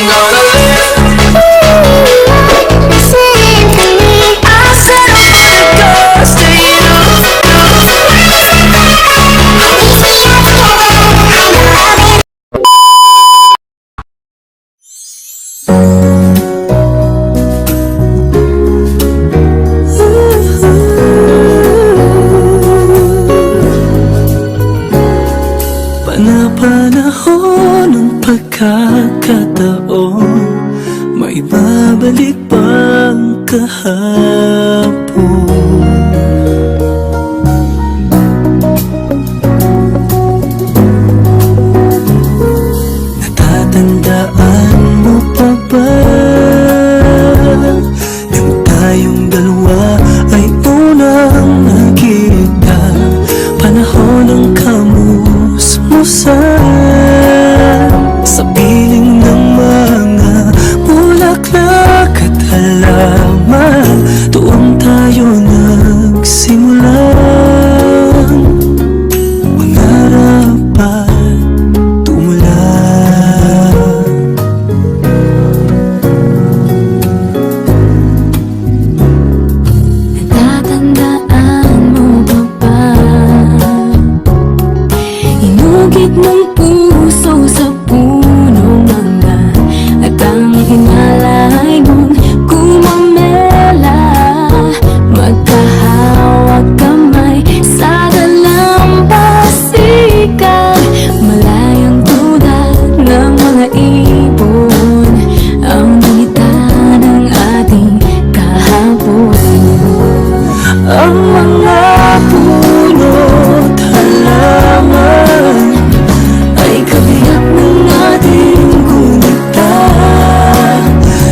gonna live. Simply, I said I'm gonna stay in love. Panahon ng pagkakataon, may babalik bang kahapon? Natatandaan mo pa ba nang tayong dalawa ay unang nakita? Panahon ng kamusmusan sa piling ng mga bulaklak at halaman. Doon tayo nagsimulang mangarap at tumulan. Natatandaan mo ba ba? Inugit ng puso sa punong mangga at ang hinalay mong gumamela. Magkahawak kamay sa dalampasigan, malayang tulad ng mga ibon ang ginita ng ating kahapon. Ang mga puno't halaman ay kabiyak ng ating gunita.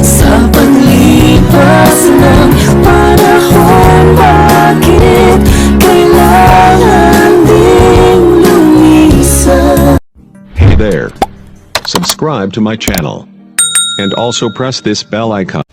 Sa paglipas ng panahon, bakit kailangan ding lumisan? Hey there. Subscribe to my channel. And also press this bell icon.